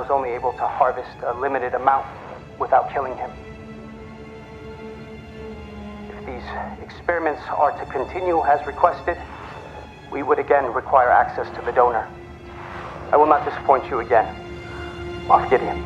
was only able to harvest a limited amount without killing him. If these experiments are to continue as requested, we would again require access to the donor. I will not disappoint you again, Moff Gideon.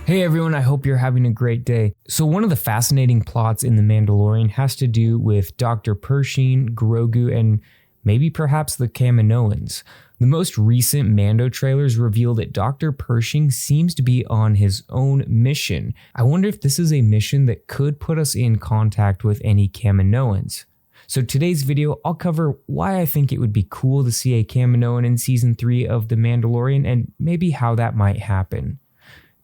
Hey everyone, I hope you're having a great day. So one of the fascinating plots in The Mandalorian has to do with Dr. Pershing, Grogu, and maybe perhaps the Kaminoans. The most recent Mando trailers reveal that Dr. Pershing seems to be on his own mission. I wonder if this is a mission that could put us in contact with any Kaminoans. So today's video, I'll cover why I think it would be cool to see a Kaminoan in Season 3 of The Mandalorian and maybe how that might happen.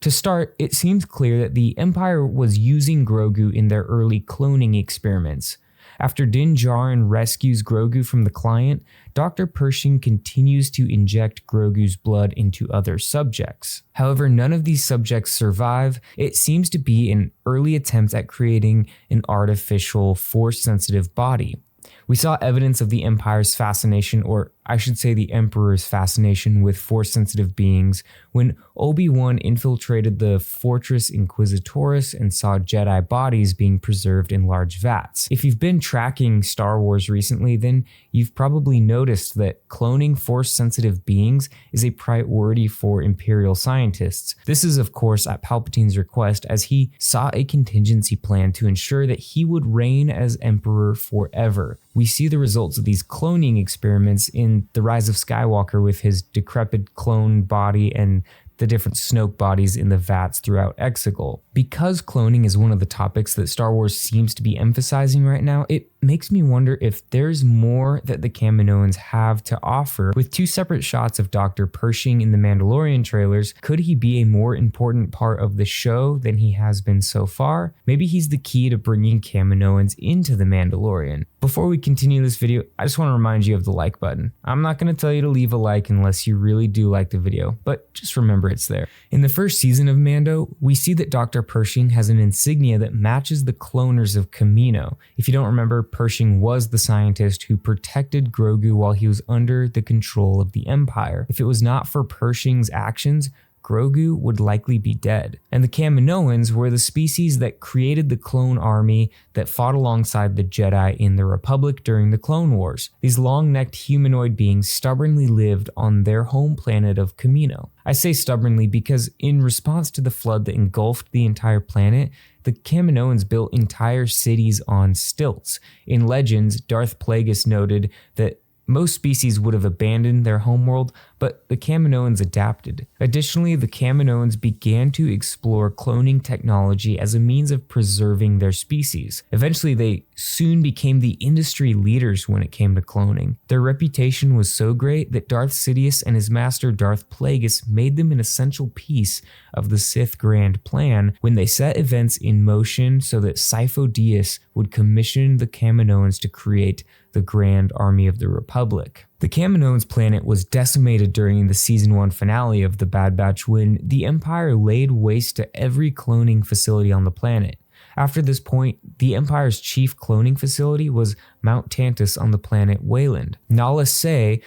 To start, it seems clear that the Empire was using Grogu in their early cloning experiments. After Din Djarin rescues Grogu from the client, Dr. Pershing continues to inject Grogu's blood into other subjects. However, none of these subjects survive. It seems to be an early attempt at creating an artificial, force-sensitive body. We saw evidence of the Empire's fascination, or I should say the Emperor's fascination, with force-sensitive beings when Obi-Wan infiltrated the Fortress Inquisitoris and saw Jedi bodies being preserved in large vats. If you've been tracking Star Wars recently, then you've probably noticed that cloning force-sensitive beings is a priority for Imperial scientists. This is, of course, at Palpatine's request, as he saw a contingency plan to ensure that he would reign as Emperor forever. We see the results of these cloning experiments in The Rise of Skywalker with his decrepit clone body and the different Snoke bodies in the vats throughout Exegol. Because cloning is one of the topics that Star Wars seems to be emphasizing right now, it makes me wonder if there's more that the Kaminoans have to offer. With two separate shots of Dr. Pershing in the Mandalorian trailers, could he be a more important part of the show than he has been so far? Maybe he's the key to bringing Kaminoans into the Mandalorian. Before we continue this video, I just want to remind you of the like button. I'm not going to tell you to leave a like unless you really do like the video, but just remember it's there. In the first season of Mando, we see that Dr. Pershing has an insignia that matches the cloners of Kamino. If you don't remember, Pershing was the scientist who protected Grogu while he was under the control of the Empire. If it was not for Pershing's actions, Grogu would likely be dead. And the Kaminoans were the species that created the clone army that fought alongside the Jedi in the Republic during the Clone Wars. These long-necked humanoid beings stubbornly lived on their home planet of Kamino. I say stubbornly because in response to the flood that engulfed the entire planet, the Kaminoans built entire cities on stilts. In Legends, Darth Plagueis noted that most species would have abandoned their homeworld, but the Kaminoans adapted. Additionally, the Kaminoans began to explore cloning technology as a means of preserving their species. Eventually, they soon became the industry leaders when it came to cloning. Their reputation was so great that Darth Sidious and his master Darth Plagueis made them an essential piece of the Sith Grand Plan when they set events in motion so that Sifo Dyas would commission the Kaminoans to create the Grand Army of the Republic. The Kaminoans' planet was decimated during the Season 1 finale of The Bad Batch when the Empire laid waste to every cloning facility on the planet. After this point, the Empire's chief cloning facility was Mount Tantus on the planet Wayland. Nala Se,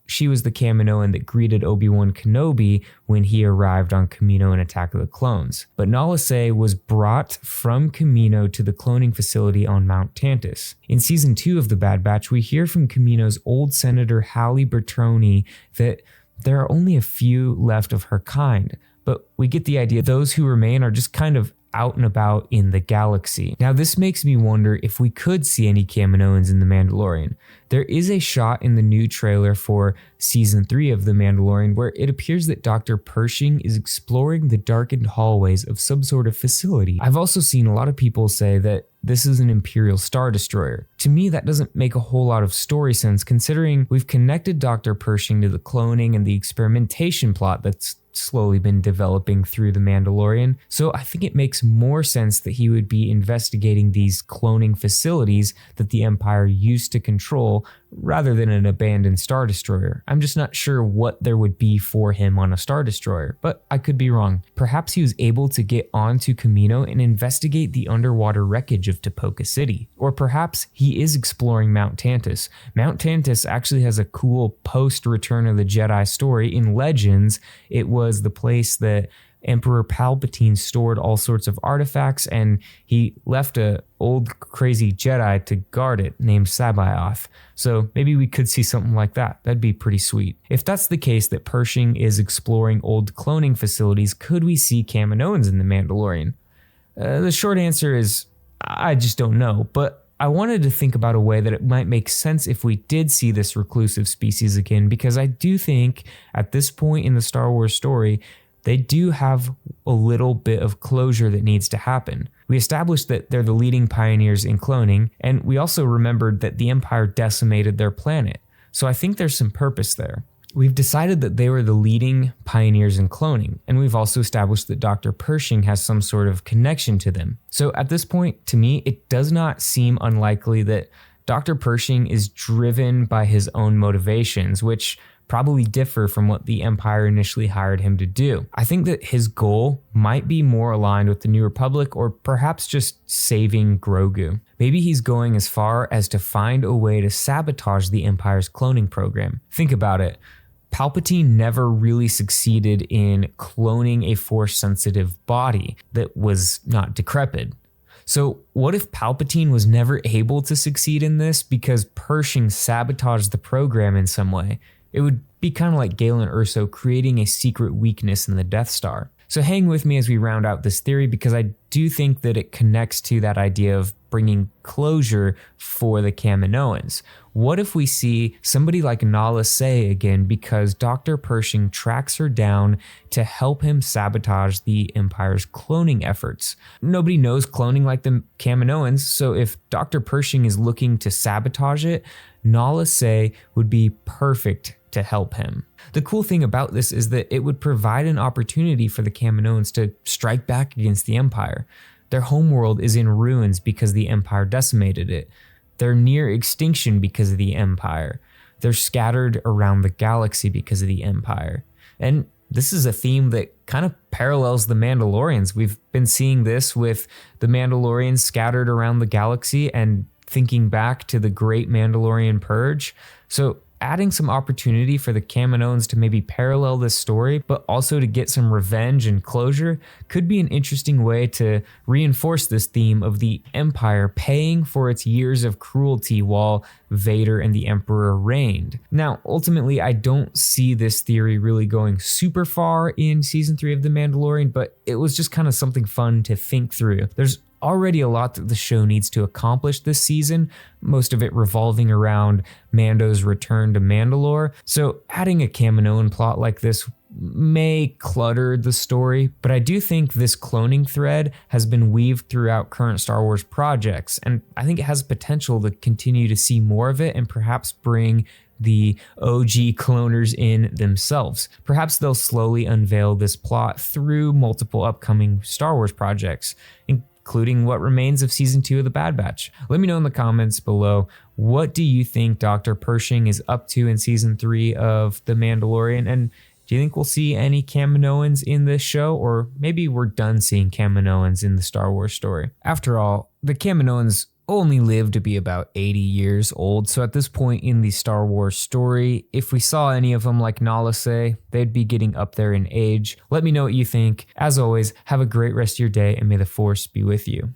she was the Kaminoan that greeted Obi-Wan Kenobi when he arrived on Kamino in Attack of the Clones. But Nala Se was brought from Kamino to the cloning facility on Mount Tantus. In Season 2 of The Bad Batch, we hear from Kamino's old Senator Halle Bertoni that there are only a few left of her kind, but we get the idea those who remain are just kind of out and about in the galaxy. Now this makes me wonder if we could see any Kaminoans in The Mandalorian. There is a shot in the new trailer for Season 3 of The Mandalorian where it appears that Dr. Pershing is exploring the darkened hallways of some sort of facility. I've also seen a lot of people say that this is an Imperial Star Destroyer. To me, that doesn't make a whole lot of story sense considering we've connected Dr. Pershing to the cloning and the experimentation plot that's slowly been developing through The Mandalorian, so I think it makes more sense that he would be investigating these cloning facilities that the Empire used to control rather than an abandoned Star Destroyer. I'm just not sure what there would be for him on a Star Destroyer, but I could be wrong. Perhaps he was able to get onto Kamino and investigate the underwater wreckage of Tipoca City. Or perhaps he is exploring Mount Tantus. Mount Tantus actually has a cool post-Return of the Jedi story. In Legends, it was the place that Emperor Palpatine stored all sorts of artifacts, and he left a old crazy Jedi to guard it named Sabotaged. So maybe we could see something like that. That'd be pretty sweet. If that's the case, that Pershing is exploring old cloning facilities, could we see Kaminoans in The Mandalorian? The short answer is I just don't know, but I wanted to think about a way that it might make sense if we did see this reclusive species again, because I do think at this point in the Star Wars story, they do have a little bit of closure that needs to happen. We established that they're the leading pioneers in cloning, and we also remembered that the Empire decimated their planet. So I think there's some purpose there. We've decided that they were the leading pioneers in cloning, and we've also established that Dr. Pershing has some sort of connection to them. So at this point, to me, it does not seem unlikely that Dr. Pershing is driven by his own motivations, which probably differ from what the Empire initially hired him to do. I think that his goal might be more aligned with the New Republic, or perhaps just saving Grogu. Maybe he's going as far as to find a way to sabotage the Empire's cloning program. Think about it. Palpatine never really succeeded in cloning a Force-sensitive body that was not decrepit. So what if Palpatine was never able to succeed in this because Pershing sabotaged the program in some way? It would be kind of like Galen Erso creating a secret weakness in the Death Star. So hang with me as we round out this theory, because I do think that it connects to that idea of bringing closure for the Kaminoans. What if we see somebody like Nala Se again because Dr. Pershing tracks her down to help him sabotage the Empire's cloning efforts? Nobody knows cloning like the Kaminoans, so if Dr. Pershing is looking to sabotage it, Nala Se would be perfect to help him. The cool thing about this is that it would provide an opportunity for the Kaminoans to strike back against the Empire. Their homeworld is in ruins because the Empire decimated it. They're near extinction because of the Empire. They're scattered around the galaxy because of the Empire. And this is a theme that kind of parallels the Mandalorians. We've been seeing this with the Mandalorians scattered around the galaxy and thinking back to the great Mandalorian purge. So adding some opportunity for the Kaminoans to maybe parallel this story, but also to get some revenge and closure, could be an interesting way to reinforce this theme of the Empire paying for its years of cruelty while Vader and the Emperor reigned. Now, ultimately, I don't see this theory really going super far in Season 3 of The Mandalorian, but it was just kind of something fun to think through. There's already a lot that the show needs to accomplish this season, most of it revolving around Mando's return to Mandalore. So adding a Kaminoan plot like this may clutter the story, but I do think this cloning thread has been weaved throughout current Star Wars projects, and I think it has potential to continue to see more of it and perhaps bring the OG cloners in themselves. Perhaps they'll slowly unveil this plot through multiple upcoming Star Wars projects, including what remains of Season 2 of The Bad Batch. Let me know in the comments below, what do you think Dr. Pershing is up to in Season 3 of The Mandalorian? And do you think we'll see any Kaminoans in this show? Or maybe we're done seeing Kaminoans in the Star Wars story. After all, the Kaminoans only live to be about 80 years old, so at this point in the Star Wars story, if we saw any of them like Nala Se, they'd be getting up there in age. Let me know what you think. As always, have a great rest of your day, and may the Force be with you.